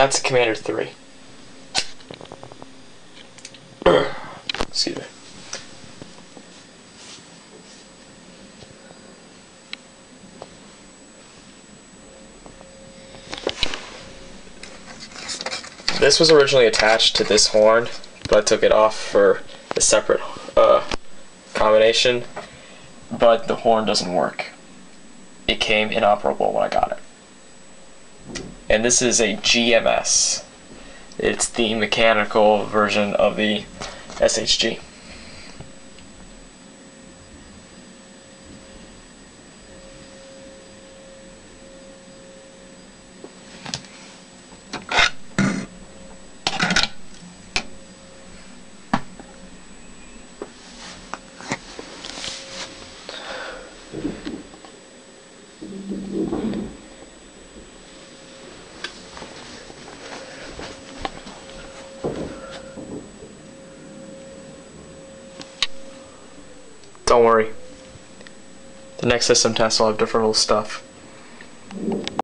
That's a Commander 3. Excuse me. This was originally attached to this horn, but I took it off for a separate combination, but the horn doesn't work. It came inoperable when I got it. And this is a GMS. It's the mechanical version of the SHG. Don't worry. The next system test will have different little stuff.